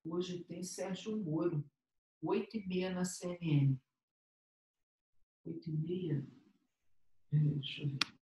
Hoje tem Sérgio Moro, 8h30 na CNN. 8h30? Deixa eu ver.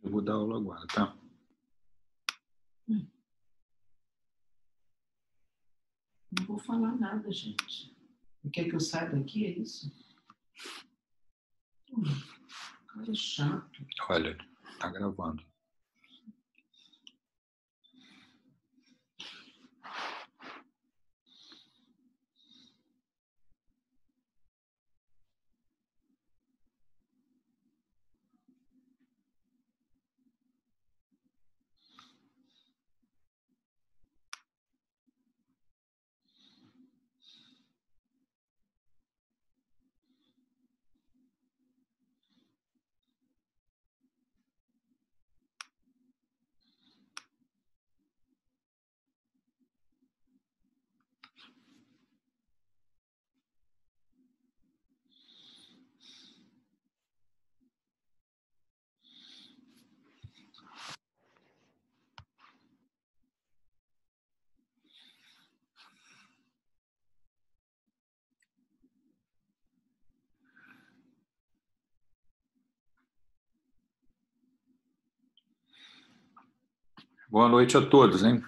Eu vou dar aula agora, tá? Não vou falar nada, gente. Não quer que eu saia daqui, é isso? Cara chato. Olha, tá gravando. Boa noite a todos, hein?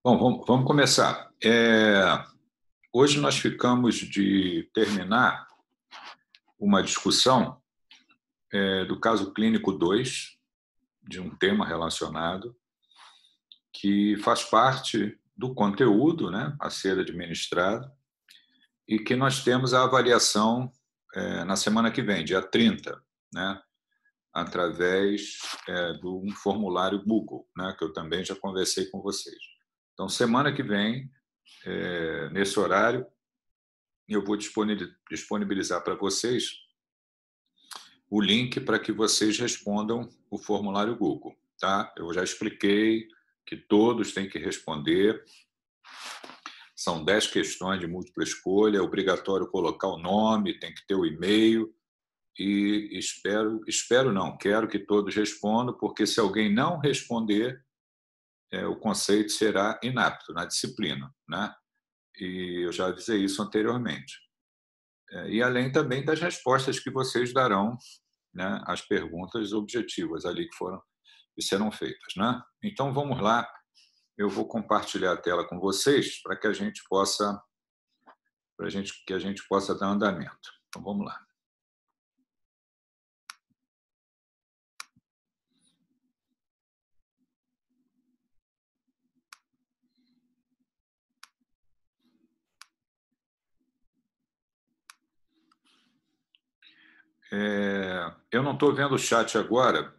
Bom, vamos começar. Hoje nós ficamos de terminar uma discussão do caso clínico 2, de um tema relacionado, que faz parte do conteúdo, né, a ser administrado, e que nós temos a avaliação na semana que vem, dia 30, né, através de um formulário Google, né, que eu também já conversei com vocês. Então, semana que vem, nesse horário, eu vou disponibilizar para vocês o link para que vocês respondam o formulário Google. Tá? Eu já expliquei que todos têm que responder. São 10 questões de múltipla escolha, é obrigatório colocar o nome, tem que ter o e-mail, e quero que todos respondam, porque se alguém não responder, o conceito será inapto na disciplina, né? E eu já avisei isso anteriormente. E além também das respostas que vocês darão, né, às perguntas objetivas ali que serão feitas, né? Então vamos lá, eu vou compartilhar a tela com vocês para que a gente possa dar andamento. Então vamos lá. Eu não estou vendo o chat agora,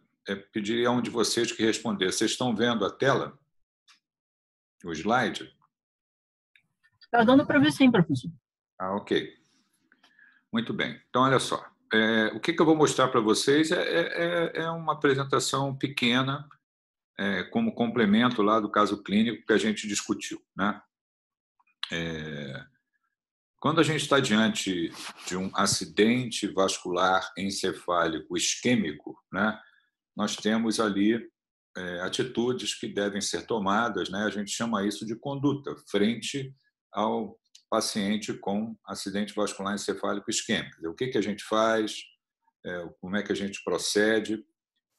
pediria a um de vocês que respondesse. Vocês estão vendo a tela? O slide? Está dando para ver sim, professor. Ok. Muito bem. Então, olha só. O que eu vou mostrar para vocês é uma apresentação pequena, como complemento lá do caso clínico que a gente discutiu, né? Quando a gente está diante de um acidente vascular encefálico isquêmico, né, nós temos ali atitudes que devem ser tomadas, né? A gente chama isso de conduta frente ao paciente com acidente vascular encefálico isquêmico. O que a gente faz, como é que a gente procede,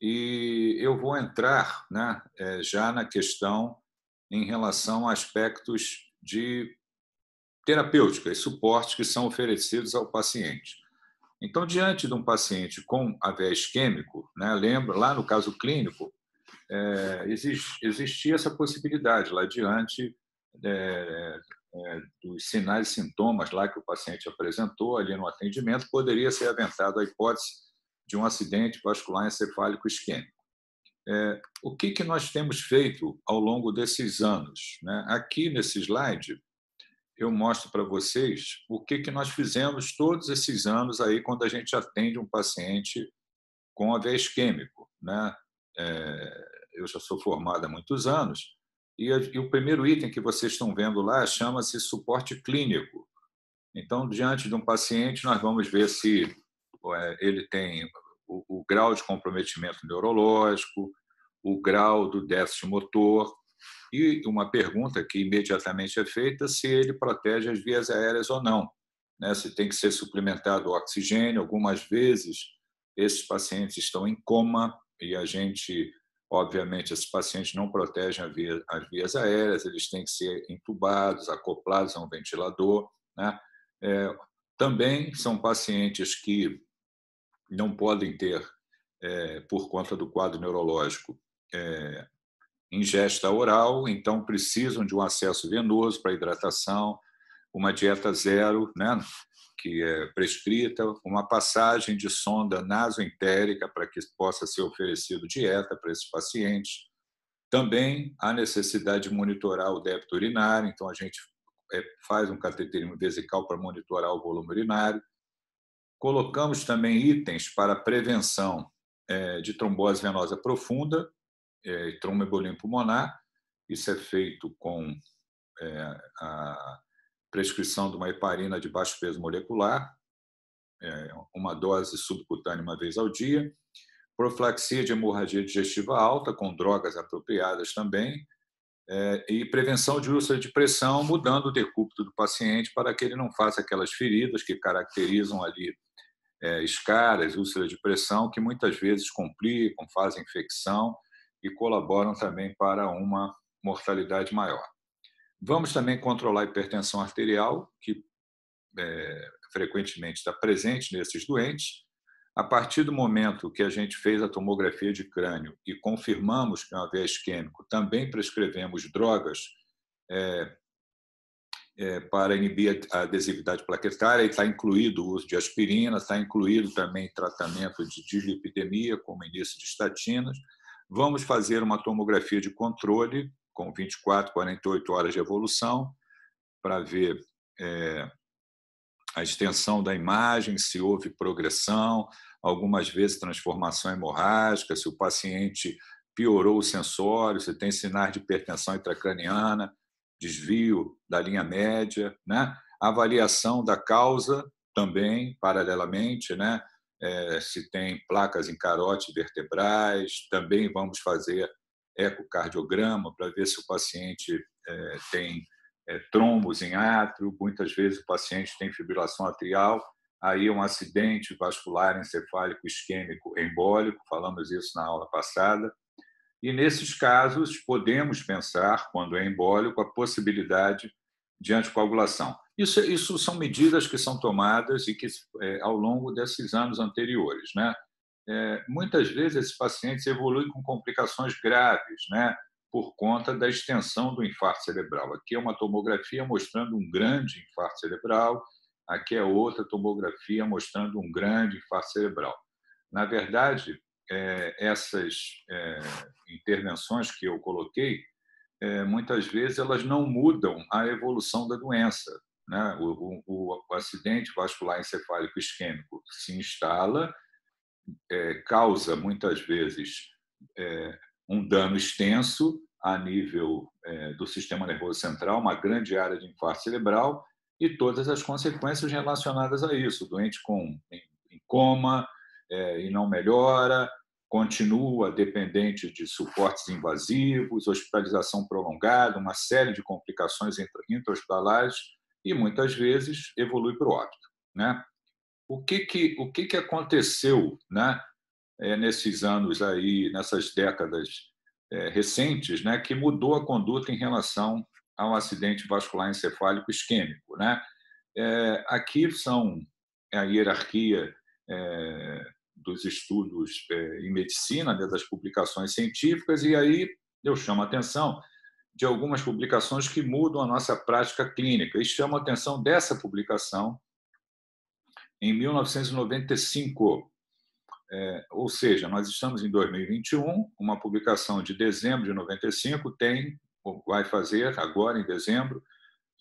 e eu vou entrar, né, já na questão em relação a aspectos de terapêutica e suportes que são oferecidos ao paciente. Então, diante de um paciente com AVE isquêmico, né, lembra, lá no caso clínico, existia essa possibilidade lá diante dos sinais e sintomas lá que o paciente apresentou ali no atendimento, poderia ser aventada a hipótese de um acidente vascular encefálico isquêmico. O que nós temos feito ao longo desses anos, né? Aqui nesse slide, eu mostro para vocês o que nós fizemos todos esses anos aí quando a gente atende um paciente com AVE isquêmico, né? Eu já sou formado há muitos anos e o primeiro item que vocês estão vendo lá chama-se suporte clínico. Então, diante de um paciente, nós vamos ver se ele tem o grau de comprometimento neurológico, o grau do déficit motor e uma pergunta que imediatamente é feita se ele protege as vias aéreas ou não, né? Se tem que ser suplementado oxigênio. Algumas vezes esses pacientes estão em coma e a gente, obviamente, esses pacientes não protegem as vias aéreas, eles têm que ser entubados, acoplados a um ventilador, né? Também são pacientes que não podem ter, por conta do quadro neurológico, ingesta oral, então precisam de um acesso venoso para hidratação, uma dieta zero, né, que é prescrita, uma passagem de sonda nasoentérica para que possa ser oferecido dieta para esses pacientes. Também há necessidade de monitorar o débito urinário, então a gente faz um cateterismo vesical para monitorar o volume urinário. Colocamos também itens para prevenção de trombose venosa profunda e tromboembolia pulmonar. Isso é feito com a prescrição de uma heparina de baixo peso molecular, uma dose subcutânea uma vez ao dia. Profilaxia de hemorragia digestiva alta, com drogas apropriadas também, e prevenção de úlcera de pressão, mudando o decúbito do paciente para que ele não faça aquelas feridas que caracterizam ali escaras, úlcera de pressão, que muitas vezes complicam, fazem infecção e colaboram também para uma mortalidade maior. Vamos também controlar a hipertensão arterial, que frequentemente está presente nesses doentes. A partir do momento que a gente fez a tomografia de crânio e confirmamos que é um AVE isquêmico, também prescrevemos drogas para inibir a adesividade plaquetária, e está incluído o uso de aspirina, está incluído também tratamento de dislipidemia, como início de estatinas. Vamos fazer uma tomografia de controle com 24, 48 horas de evolução para ver a extensão da imagem, se houve progressão, algumas vezes transformação hemorrágica, se o paciente piorou o sensório, se tem sinais de hipertensão intracraniana, desvio da linha média, né? Avaliação da causa também, paralelamente, né? Se tem placas em carote vertebrais, também vamos fazer ecocardiograma para ver se o paciente tem trombos em átrio, muitas vezes o paciente tem fibrilação atrial, aí é um acidente vascular encefálico isquêmico embólico, falamos isso na aula passada. E, nesses casos, podemos pensar, quando é embólico, a possibilidade de anticoagulação. Isso são medidas que são tomadas e que, ao longo desses anos anteriores, né? Muitas vezes, esses pacientes evoluem com complicações graves, né? Por conta da extensão do infarto cerebral. Aqui é uma tomografia mostrando um grande infarto cerebral, aqui é outra tomografia mostrando um grande infarto cerebral. Na verdade, essas intervenções que eu coloquei, muitas vezes elas não mudam a evolução da doença, né? O acidente vascular encefálico isquêmico se instala, causa muitas vezes um dano extenso a nível do sistema nervoso central, uma grande área de infarto cerebral e todas as consequências relacionadas a isso. O doente em coma e não melhora, continua dependente de suportes invasivos, hospitalização prolongada, uma série de complicações intra-hospitalares e, muitas vezes, evolui para o óbito, né? O que aconteceu, né, nesses anos aí, nessas décadas recentes, né, que mudou a conduta em relação a um acidente vascular encefálico isquêmico, né? Aqui são a hierarquia dos estudos em medicina, né, das publicações científicas, e aí eu chamo a atenção de algumas publicações que mudam a nossa prática clínica, e chamo a atenção dessa publicação em 1995, ou seja, nós estamos em 2021, uma publicação de dezembro de 95 vai fazer agora em dezembro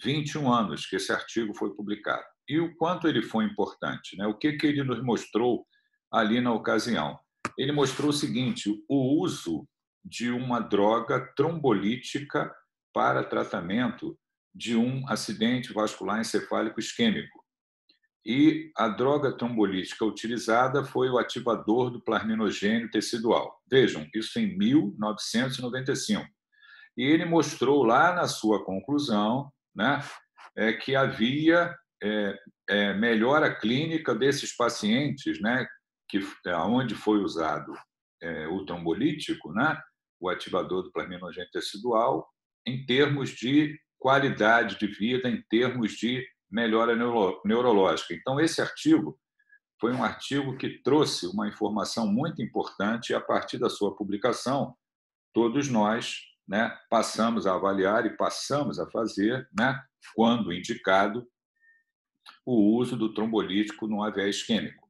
21 anos que esse artigo foi publicado. E o quanto ele foi importante, né? O que ele nos mostrou ali na ocasião? Ele mostrou o seguinte: o uso de uma droga trombolítica para tratamento de um acidente vascular encefálico isquêmico. E a droga trombolítica utilizada foi o ativador do plasminogênio tecidual. Vejam, isso em 1995. E ele mostrou lá na sua conclusão, né, que havia melhora clínica desses pacientes, né, onde foi usado o trombolítico, né, o ativador do plasminogênio tecidual, em termos de qualidade de vida, em termos de melhora neurológica. Então, esse artigo foi um artigo que trouxe uma informação muito importante, e a partir da sua publicação, todos nós, né, passamos a avaliar e passamos a fazer, né, quando indicado, o uso do trombolítico no AVE isquêmico.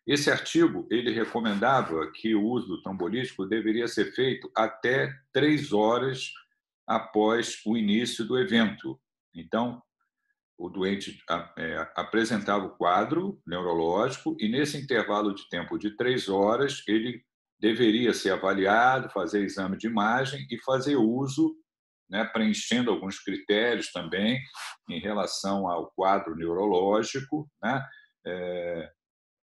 Esse artigo ele recomendava que o uso do trombolítico deveria ser feito até 3 horas após o início do evento. Então, o doente apresentava o quadro neurológico e, nesse intervalo de tempo de 3 horas, ele deveria ser avaliado, fazer exame de imagem e fazer uso, né, preenchendo alguns critérios também em relação ao quadro neurológico, né,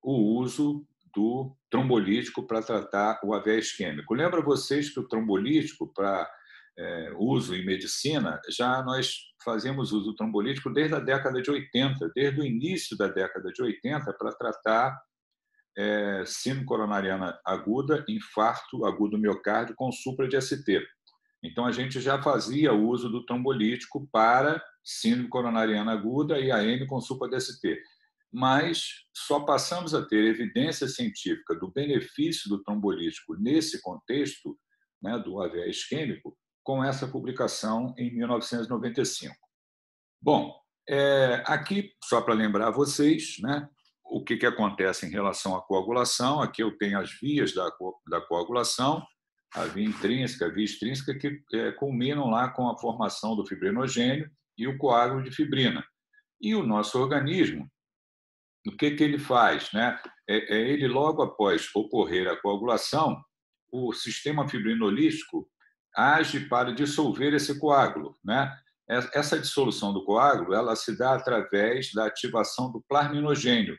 o uso do trombolítico para tratar o AVE isquêmico. Lembra vocês que o trombolítico, para uso em medicina, já nós fazemos uso do trombolítico desde a década de 80, desde o início da década de 80, para tratar síndrome coronariana aguda, infarto agudo do miocárdio com supra de ST. Então, a gente já fazia uso do trombolítico para síndrome coronariana aguda e AM com supra de ST. Mas só passamos a ter evidência científica do benefício do trombolítico nesse contexto, né, do AVE isquêmico, com essa publicação em 1995. Bom, aqui, só para lembrar vocês, né, o que acontece em relação à coagulação. Aqui eu tenho as vias da coagulação, a via intrínseca, a via extrínseca, que culminam lá com a formação do fibrinogênio e o coágulo de fibrina. E o nosso organismo, o que ele faz, né? Ele, logo após ocorrer a coagulação, o sistema fibrinolítico age para dissolver esse coágulo, né? Essa dissolução do coágulo, ela se dá através da ativação do plasminogênio,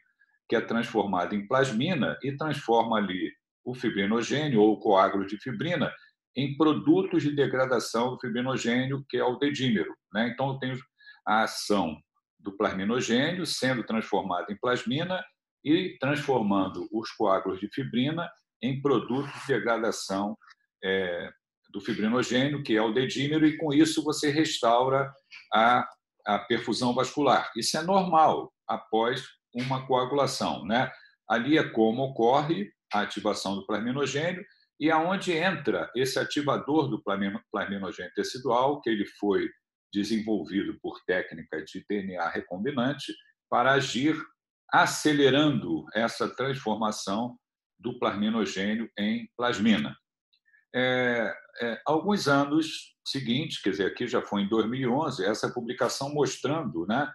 que é transformado em plasmina e transforma ali o fibrinogênio ou o coágulo de fibrina em produtos de degradação do fibrinogênio, que é o dedímero, né? Então, eu tenho a ação do plasminogênio sendo transformado em plasmina e transformando os coágulos de fibrina em produtos de degradação do fibrinogênio, que é o dedímero, e com isso você restaura a perfusão vascular. Isso é normal após uma coagulação, né? Ali é como ocorre a ativação do plasminogênio e aonde entra esse ativador do plasminogênio tecidual, que ele foi desenvolvido por técnica de DNA recombinante para agir acelerando essa transformação do plasminogênio em plasmina. Alguns anos seguintes, quer dizer, aqui já foi em 2011, essa publicação mostrando, né,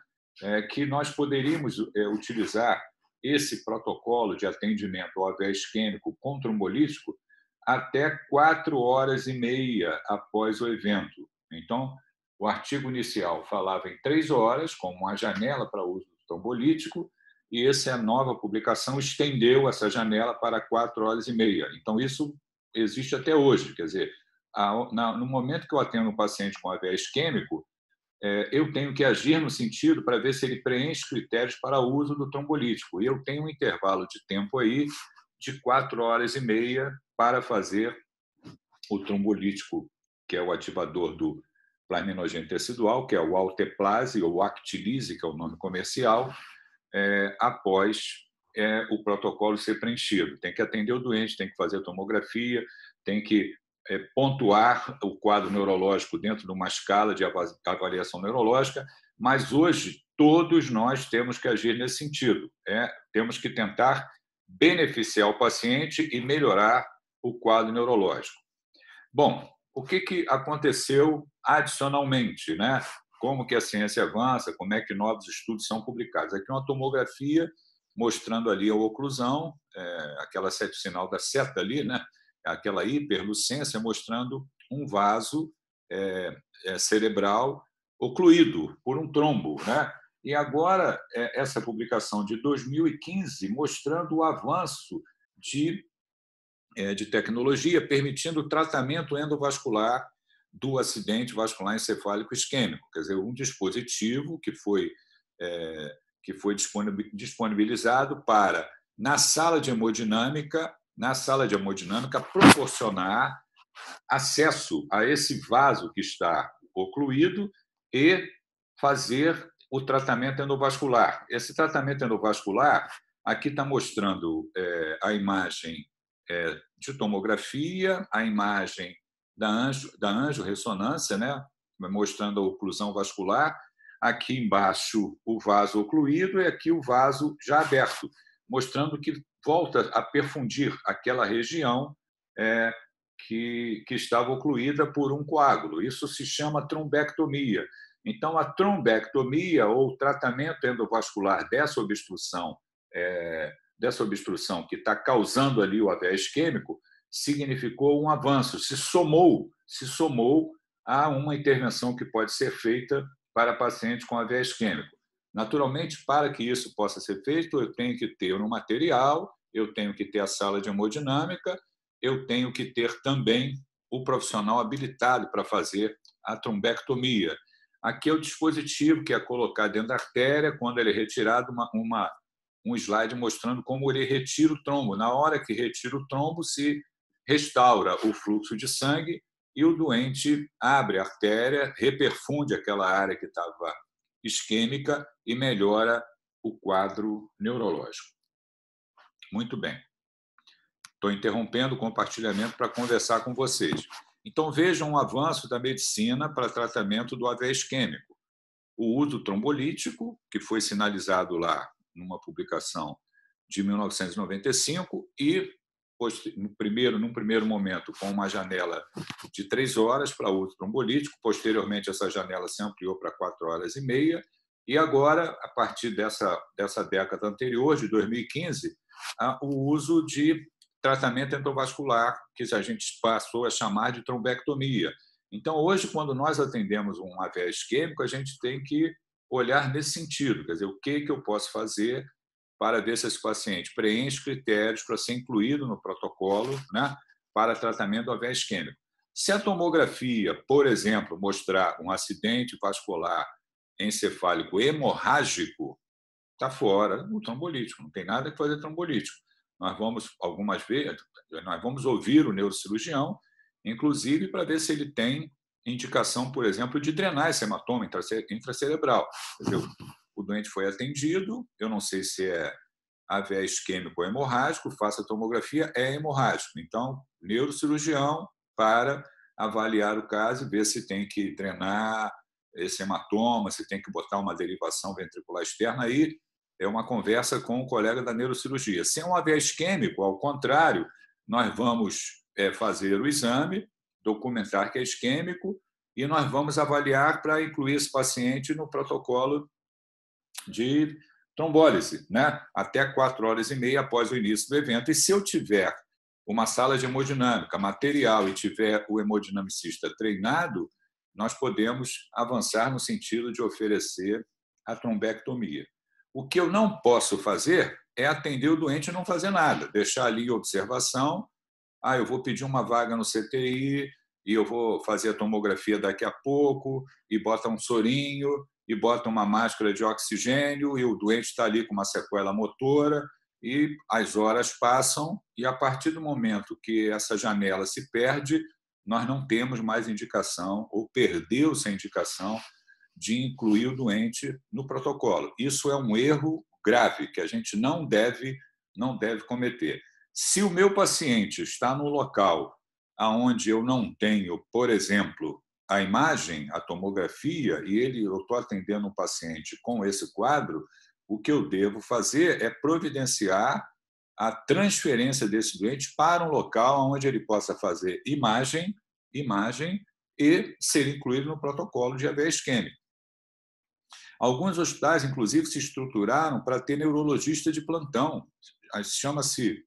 que nós poderíamos utilizar esse protocolo de atendimento ao AVE isquêmico com trombolítico até 4 horas e meia após o evento. Então, o artigo inicial falava em 3 horas, como uma janela para uso do trombolítico, e essa nova publicação estendeu essa janela para 4 horas e meia. Então, isso existe até hoje. Quer dizer, no momento que eu atendo um paciente com AVE isquêmico, eu tenho que agir no sentido para ver se ele preenche critérios para o uso do trombolítico. E eu tenho um intervalo de tempo aí de 4 horas e meia para fazer o trombolítico, que é o ativador do planinogênio tecidual, que é o alteplase ou actilise, que é o nome comercial, após o protocolo ser preenchido. Tem que atender o doente, tem que fazer tomografia, tem que pontuar o quadro neurológico dentro de uma escala de avaliação neurológica, mas hoje todos nós temos que agir nesse sentido. Temos que tentar beneficiar o paciente e melhorar o quadro neurológico. Bom, o que aconteceu adicionalmente, né? Como que a ciência avança, como é que novos estudos são publicados. Aqui uma tomografia mostrando ali a oclusão, aquela sinal da seta ali, né? Aquela hiperlucência mostrando um vaso cerebral ocluído por um trombo, né? E agora essa publicação de 2015 mostrando o avanço de tecnologia permitindo o tratamento endovascular do acidente vascular encefálico isquêmico, quer dizer, um dispositivo que foi disponibilizado para, na sala de hemodinâmica, proporcionar acesso a esse vaso que está ocluído e fazer o tratamento endovascular. Esse tratamento endovascular, aqui está mostrando a imagem de tomografia, a imagem da angiorressonância, né, mostrando a oclusão vascular, aqui embaixo o vaso ocluído e aqui o vaso já aberto, mostrando que volta a perfundir aquela região que estava ocluída por um coágulo. Isso se chama trombectomia. Então, a trombectomia, ou tratamento endovascular dessa obstrução que está causando ali o AVE isquêmico, significou um avanço, se somou a uma intervenção que pode ser feita para pacientes com AVE isquêmico. Naturalmente, para que isso possa ser feito, eu tenho que ter um material, eu tenho que ter a sala de hemodinâmica, eu tenho que ter também o profissional habilitado para fazer a trombectomia. Aqui é o dispositivo que é colocado dentro da artéria, quando ele é retirado, um slide mostrando como ele retira o trombo. Na hora que retira o trombo, se restaura o fluxo de sangue e o doente abre a artéria, reperfunde aquela área que estava isquêmica e melhora o quadro neurológico. Muito bem. Estou interrompendo o compartilhamento para conversar com vocês. Então, vejam um avanço da medicina para tratamento do AVE isquêmico. O uso trombolítico, que foi sinalizado lá numa publicação de 1995 e, num primeiro momento, com uma janela de 3 horas para uso trombolítico. Posteriormente, essa janela se ampliou para 4 horas e meia. E agora, a partir dessa década anterior, de 2015, o uso de tratamento endovascular, que a gente passou a chamar de trombectomia. Então, hoje, quando nós atendemos um AVE isquêmico, a gente tem que olhar nesse sentido, quer dizer, o que eu posso fazer para ver se esse paciente preenche critérios para ser incluído no protocolo, né, para tratamento do AVE isquêmico. Se a tomografia, por exemplo, mostrar um acidente vascular encefálico hemorrágico, está fora do trombolítico, não tem nada que fazer trombolítico. Nós vamos, algumas vezes, ouvir o neurocirurgião, inclusive para ver se ele tem indicação, por exemplo, de drenar esse hematoma intracerebral. Quer dizer, o doente foi atendido, eu não sei se é AVE isquêmico ou hemorrágico, faça a tomografia, é hemorrágico. Então, neurocirurgião para avaliar o caso e ver se tem que drenar esse hematoma, se tem que botar uma derivação ventricular externa. Aí é uma conversa com o colega da neurocirurgia. Se é um AVE isquêmico, ao contrário, nós vamos fazer o exame, documentar que é isquêmico, e nós vamos avaliar para incluir esse paciente no protocolo de trombólise, né? Até 4 horas e meia após o início do evento. E se eu tiver uma sala de hemodinâmica, material, e tiver o hemodinamicista treinado, nós podemos avançar no sentido de oferecer a trombectomia. O que eu não posso fazer é atender o doente e não fazer nada, deixar ali em observação. Eu vou pedir uma vaga no CTI e eu vou fazer a tomografia daqui a pouco, e bota um sorinho, e bota uma máscara de oxigênio, e o doente está ali com uma sequela motora, e as horas passam, e a partir do momento que essa janela se perde, nós não temos mais indicação, ou perdeu-se a indicação, de incluir o doente no protocolo. Isso é um erro grave que a gente não deve cometer. Se o meu paciente está no local onde eu não tenho, por exemplo, a imagem, a tomografia, e eu estou atendendo um paciente com esse quadro, o que eu devo fazer é providenciar a transferência desse doente para um local onde ele possa fazer imagem e ser incluído no protocolo de AVE isquêmico. Alguns hospitais, inclusive, se estruturaram para ter neurologista de plantão, chama-se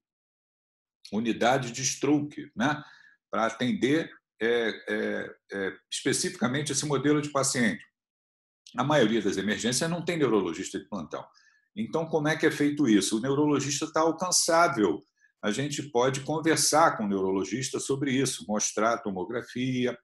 unidade de stroke, né? Para atender especificamente esse modelo de paciente. A maioria das emergências não tem neurologista de plantão. Então, como é que é feito isso? O neurologista está alcançável. A gente pode conversar com o neurologista sobre isso, mostrar a tomografia,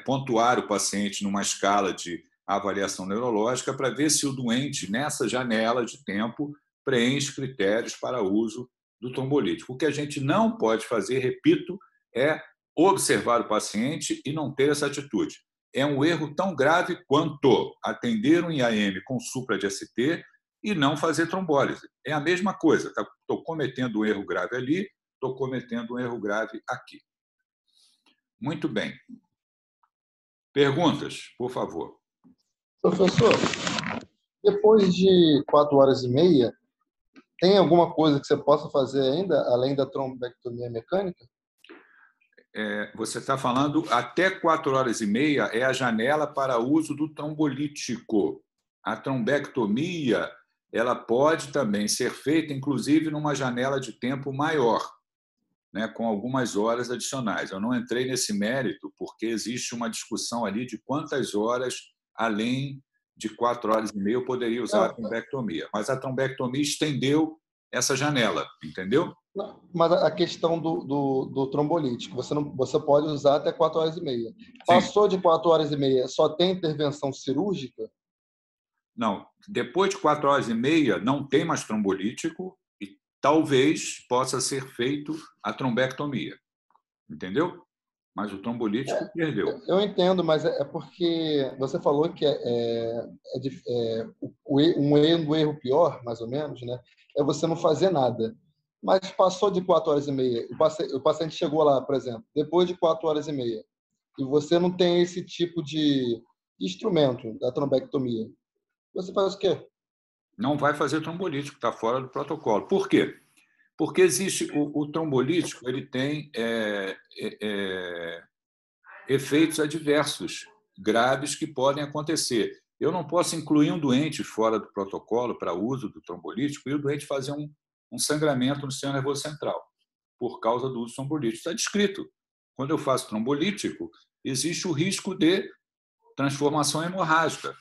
pontuar o paciente numa escala de avaliação neurológica para ver se o doente, nessa janela de tempo, preenche critérios para uso do trombolítico. O que a gente não pode fazer, repito, é observar o paciente e não ter essa atitude. É um erro tão grave quanto atender um IAM com supra de ST e não fazer trombólise. É a mesma coisa. Estou cometendo um erro grave ali, estou cometendo um erro grave aqui. Muito bem. Perguntas, por favor. Professor, depois de 4h30, tem alguma coisa que você possa fazer ainda, além da trombectomia mecânica? Você está falando até 4h30 é a janela para uso do trombolítico. A trombectomia ela pode também ser feita, inclusive, numa janela de tempo maior, né, com algumas horas adicionais. Eu não entrei nesse mérito, porque existe uma discussão ali de quantas horas, além de 4h30, eu poderia usar a trombectomia. Mas a trombectomia estendeu essa janela, entendeu? Mas a questão do trombolítico, você pode usar até 4h30. Passou de 4h30, só tem intervenção cirúrgica? Não. Depois de 4h30, não tem mais trombolítico e talvez possa ser feito a trombectomia. Entendeu? Mas o trombolítico perdeu. Eu entendo, mas é porque você falou que um erro pior, mais ou menos, né? É você não fazer nada. Mas passou de 4h30, o paciente chegou lá, por exemplo, depois de 4h30, e você não tem esse tipo de instrumento da trombectomia. Você faz o quê? Não vai fazer trombolítico, está fora do protocolo. Por quê? Porque existe o trombolítico, ele tem efeitos adversos graves que podem acontecer. Eu não posso incluir um doente fora do protocolo para uso do trombolítico e o doente fazer um sangramento no sistema nervoso central por causa do uso do trombolítico. Está descrito. Quando eu faço trombolítico, existe o risco de transformação hemorrágica.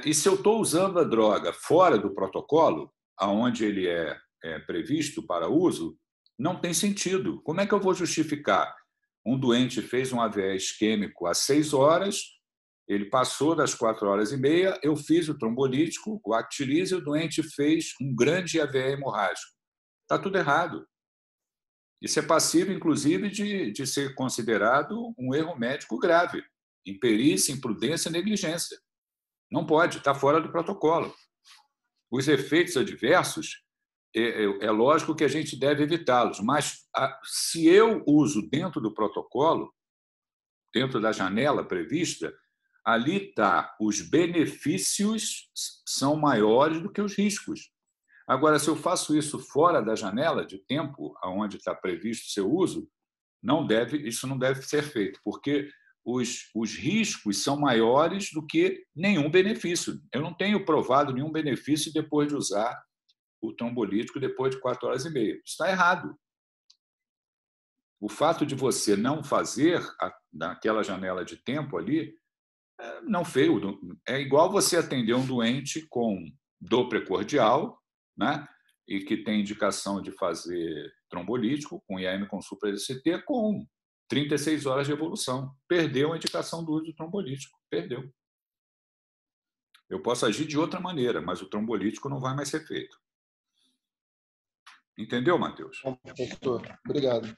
E se eu estou usando a droga fora do protocolo, aonde ele é previsto para uso, não tem sentido. Como é que eu vou justificar? Um doente fez um AVE isquêmico às 6 horas, ele passou das 4h30, eu fiz o trombolítico, o Actilize, e o doente fez um grande AVE hemorrágico. Está tudo errado. Isso é passível, inclusive, de ser considerado um erro médico grave, imperícia, imprudência e negligência. Não pode, está fora do protocolo. Os efeitos adversos, é lógico que a gente deve evitá-los, mas se eu uso dentro do protocolo, dentro da janela prevista, ali está, os benefícios são maiores do que os riscos. Agora, se eu faço isso fora da janela de tempo, onde está previsto o seu uso, isso não deve ser feito, porque os riscos são maiores do que nenhum benefício. Eu não tenho provado nenhum benefício depois de usar o trombolítico depois de 4h30. Isso está errado. O fato de você não fazer naquela janela de tempo ali, não fez. É igual você atender um doente com dor precordial, né, e que tem indicação de fazer trombolítico, com IAM com supra-ST, com 36 horas de evolução. Perdeu a indicação do uso do trombolítico. Perdeu. Eu posso agir de outra maneira, mas o trombolítico não vai mais ser feito. Entendeu, Matheus? Bom, professor, obrigado.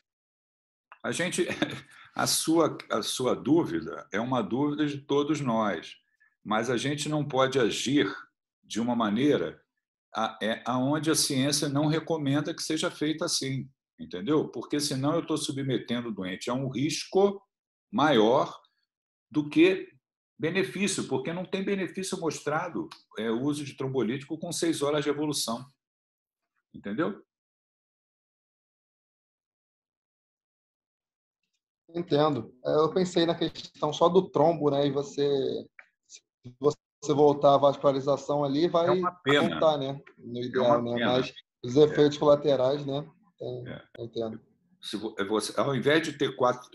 A sua dúvida é uma dúvida de todos nós, mas a gente não pode agir de uma maneira aonde a ciência não recomenda que seja feita assim, entendeu? Porque senão eu estou submetendo o doente a um risco maior do que benefício, porque não tem benefício mostrado o uso de trombolítico com 6 horas de evolução, entendeu? Entendo. Eu pensei na questão só do trombo, né? E se você voltar a vascularização ali, É vai uma pena. voltar, né? No É ideal, uma né? pena. Mas os efeitos colaterais, né? É. Entendo. Ao invés de ter 4,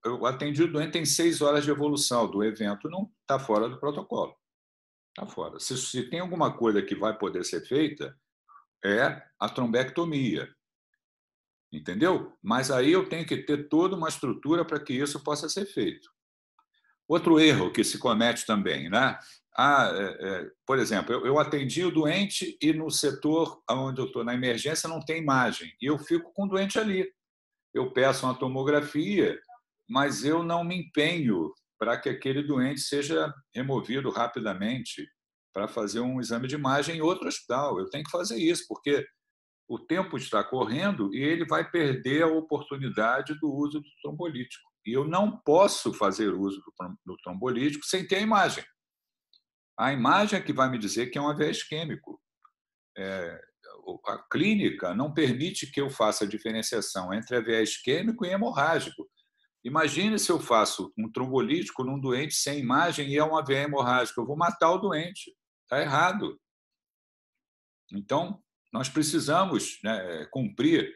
eu atendi o doente tem 6 horas de evolução do evento, não está fora do protocolo. Está fora. Se tem alguma coisa que vai poder ser feita, é a trombectomia. Entendeu? Mas aí eu tenho que ter toda uma estrutura para que isso possa ser feito. Outro erro que se comete também, né? Por exemplo, eu atendi o doente e no setor onde eu estou, na emergência, não tem imagem. E eu fico com o doente ali. Eu peço uma tomografia, mas eu não me empenho para que aquele doente seja removido rapidamente para fazer um exame de imagem em outro hospital. Eu tenho que fazer isso, porque o tempo está correndo e ele vai perder a oportunidade do uso do trombolítico. E eu não posso fazer uso do trombolítico sem ter a imagem. A imagem é que vai me dizer que é um AVE isquêmico. A clínica não permite que eu faça a diferenciação entre AVE isquêmico e hemorrágico. Imagine se eu faço um trombolítico num doente sem imagem e é um AVE hemorrágico. Eu vou matar o doente. Está errado. Então, nós precisamos, né, cumprir,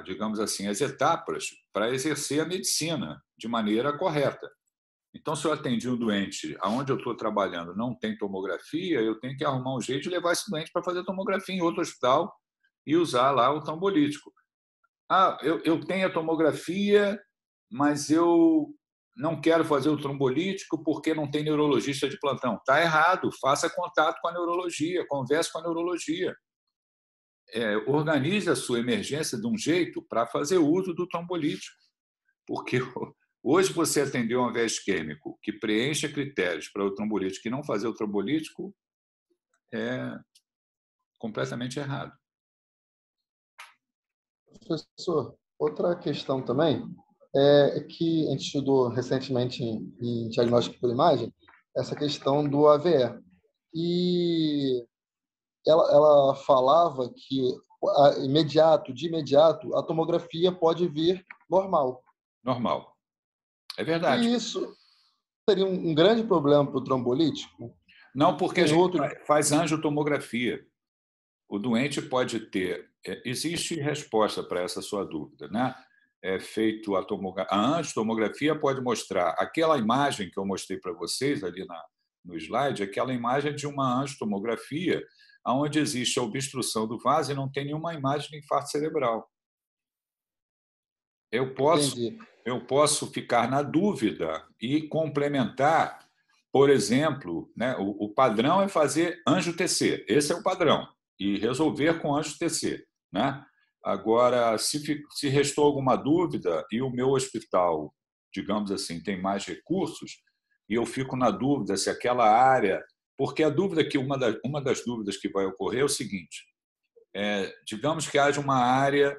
digamos assim, as etapas para exercer a medicina de maneira correta. Então, se eu atendi um doente onde eu estou trabalhando não tem tomografia, eu tenho que arrumar um jeito de levar esse doente para fazer tomografia em outro hospital e usar lá o trombolítico. Eu tenho a tomografia, mas eu não quero fazer o trombolítico porque não tem neurologista de plantão. Está errado. Faça contato com a neurologia, converse com a neurologia. Organize a sua emergência de um jeito para fazer uso do trombolítico. Porque hoje você atendeu um AVE isquêmico que preencha critérios para o trombolítico e não fazer o trombolítico é completamente errado. Professor, outra questão também é que a gente estudou recentemente em diagnóstico por imagem essa questão do AVE. E ela falava que de imediato, a tomografia pode vir normal. Normal. É verdade. E isso seria um grande problema para o trombolítico? Não, porque a gente faz angiotomografia. O doente pode ter... Existe resposta para essa sua dúvida, né? Feito a angiotomografia pode mostrar aquela imagem que eu mostrei para vocês ali no slide, aquela imagem de uma angiotomografia onde existe a obstrução do vaso e não tem nenhuma imagem de infarto cerebral. Eu posso ficar na dúvida e complementar, por exemplo, né, o padrão é fazer angio-TC, esse é o padrão, e resolver com angio-TC. Né? Agora, se restou alguma dúvida e o meu hospital, digamos assim, tem mais recursos, e eu fico na dúvida se aquela área... Porque a dúvida uma das dúvidas que vai ocorrer é o seguinte, digamos que haja uma área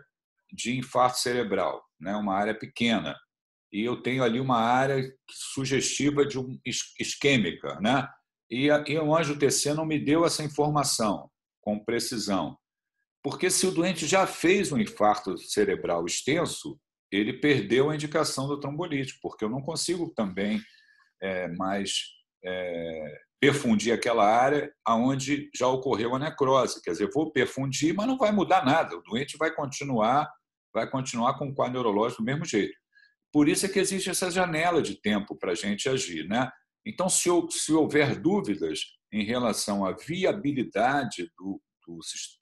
de infarto cerebral, né, uma área pequena, e eu tenho ali uma área sugestiva de isquêmica, né? E o angio-TC não me deu essa informação com precisão. Porque se o doente já fez um infarto cerebral extenso, ele perdeu a indicação do trombolítico, porque eu não consigo também mais perfundir aquela área onde já ocorreu a necrose. Quer dizer, vou perfundir, mas não vai mudar nada. O doente vai continuar com o quadro neurológico do mesmo jeito. Por isso é que existe essa janela de tempo para a gente agir. Né? Então, se houver dúvidas em relação à viabilidade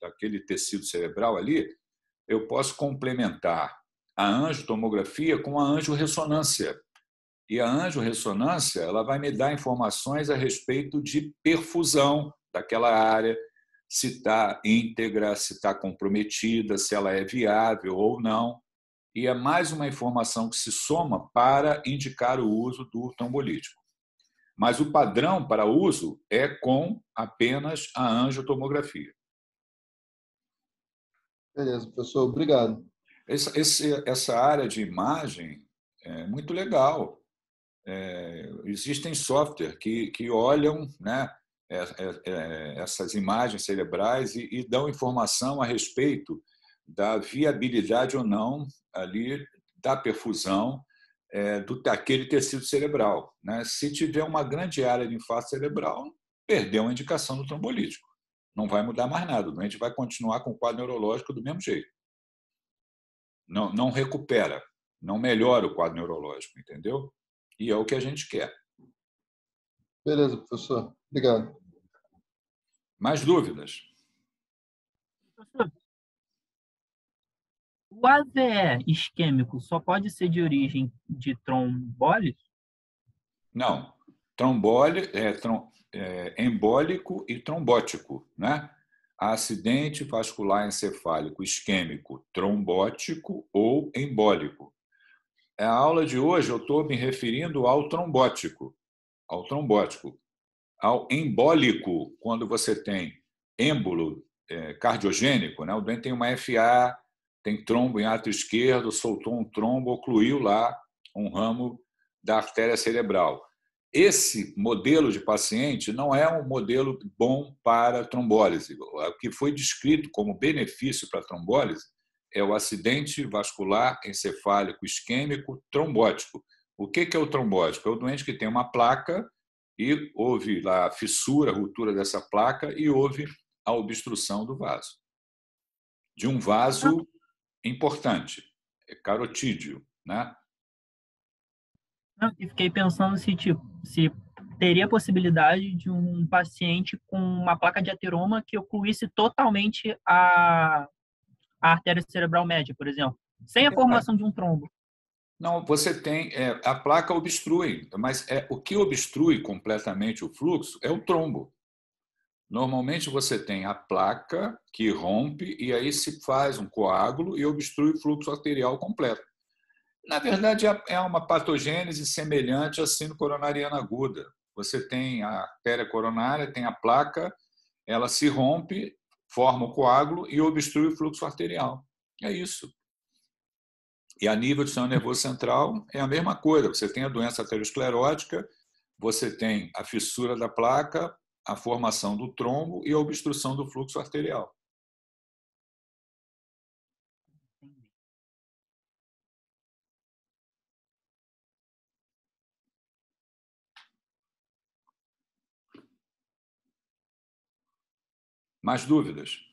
daquele tecido cerebral ali, eu posso complementar a angiotomografia com a angiorressonância. E a angiorressonância ela vai me dar informações a respeito de perfusão daquela área, se está íntegra, se está comprometida, se ela é viável ou não. E é mais uma informação que se soma para indicar o uso do trombolítico. Mas o padrão para uso é com apenas a angiotomografia. Beleza, professor, obrigado. Essa área de imagem é muito legal. Existem softwares que olham, né, essas imagens cerebrais e dão informação a respeito da viabilidade ou não ali da perfusão daquele tecido cerebral, né? Se tiver uma grande área de infarto cerebral, perdeu a indicação do trombolítico. Não vai mudar mais nada. O doente vai continuar com o quadro neurológico do mesmo jeito. Não recupera, não melhora o quadro neurológico, entendeu? E é o que a gente quer. Beleza, professor. Obrigado. Mais dúvidas? Professor, o AVE isquêmico só pode ser de origem de trombólise? Não. Embólico e trombótico, né? Acidente vascular encefálico isquêmico trombótico ou embólico. A aula de hoje eu estou me referindo ao trombótico. Ao embólico, quando você tem êmbolo cardiogênico, né? O doente tem uma FA, tem trombo em átrio esquerdo, soltou um trombo, ocluiu lá um ramo da artéria cerebral. Esse modelo de paciente não é um modelo bom para trombólise. O que foi descrito como benefício para a trombólise é o acidente vascular encefálico isquêmico trombótico. O que é o trombótico? É o doente que tem uma placa e houve lá a fissura, a ruptura dessa placa e houve a obstrução do vaso. De um vaso importante, carotídeo, né? E fiquei pensando se teria possibilidade de um paciente com uma placa de ateroma que ocluísse totalmente a artéria cerebral média, por exemplo, sem a formação de um trombo. Não, você tem a placa obstrui, mas o que obstrui completamente o fluxo é o trombo. Normalmente você tem a placa que rompe e aí se faz um coágulo e obstrui o fluxo arterial completo. Na verdade, é uma patogênese semelhante à síndrome coronariana aguda. Você tem a artéria coronária, tem a placa, ela se rompe, forma o coágulo e obstrui o fluxo arterial. É isso. E a nível do sistema nervoso central é a mesma coisa. Você tem a doença aterosclerótica, você tem a fissura da placa, a formação do trombo e a obstrução do fluxo arterial. Mais dúvidas?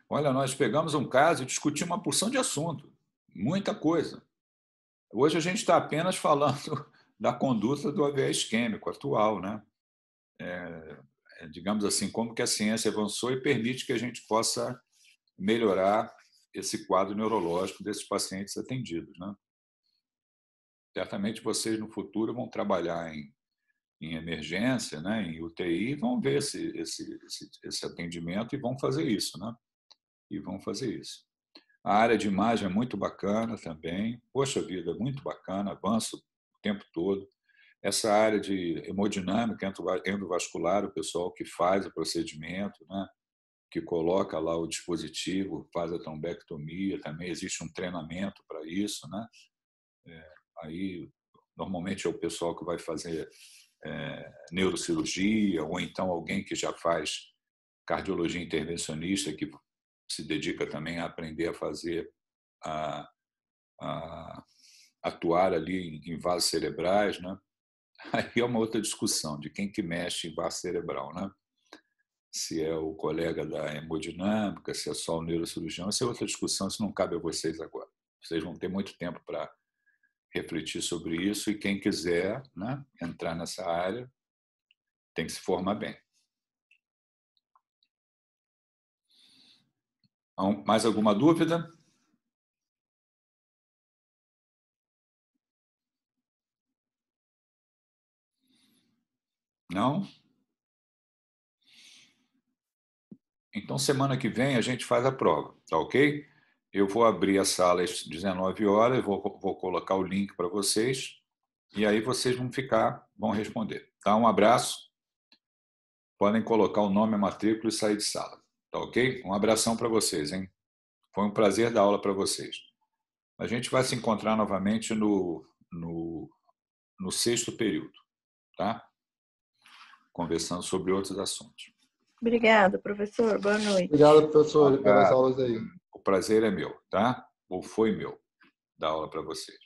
Olha, nós pegamos um caso e discutimos uma porção de assunto, muita coisa. Hoje a gente está apenas falando da conduta do AVE isquêmico atual, né? Digamos assim, como que a ciência avançou e permite que a gente possa melhorar esse quadro neurológico desses pacientes atendidos, né? Certamente vocês no futuro vão trabalhar em emergência, né, em UTI, vão ver esse atendimento e vão fazer isso, né? E vão fazer isso. A área de imagem é muito bacana também. Poxa vida, muito bacana, avanço o tempo todo. Essa área de hemodinâmica endovascular, o pessoal que faz o procedimento, né, que coloca lá o dispositivo, faz a trombectomia, também existe um treinamento para isso, né? Aí, normalmente é o pessoal que vai fazer neurocirurgia, ou então alguém que já faz cardiologia intervencionista, que se dedica também a aprender a fazer, a atuar ali em vasos cerebrais, né? Aí é uma outra discussão de quem que mexe em vaso cerebral, né? Se é o colega da hemodinâmica, se é só o neurocirurgião, essa é outra discussão, isso não cabe a vocês agora. Vocês vão ter muito tempo para refletir sobre isso e quem quiser, né, entrar nessa área tem que se formar bem. Mais alguma dúvida? Não? Então, semana que vem a gente faz a prova, tá ok? Eu vou abrir a sala às 19 horas, vou colocar o link para vocês, e aí vocês vão responder. Tá? Um abraço. Podem colocar o nome, a matrícula e sair de sala. Tá ok? Um abração para vocês, hein? Foi um prazer dar aula para vocês. A gente vai se encontrar novamente no 6º período, tá? Conversando sobre outros assuntos. Obrigada, professor. Boa noite. Obrigado, professor, pelas aulas aí. O prazer é meu, tá? Ou foi meu dar aula para vocês.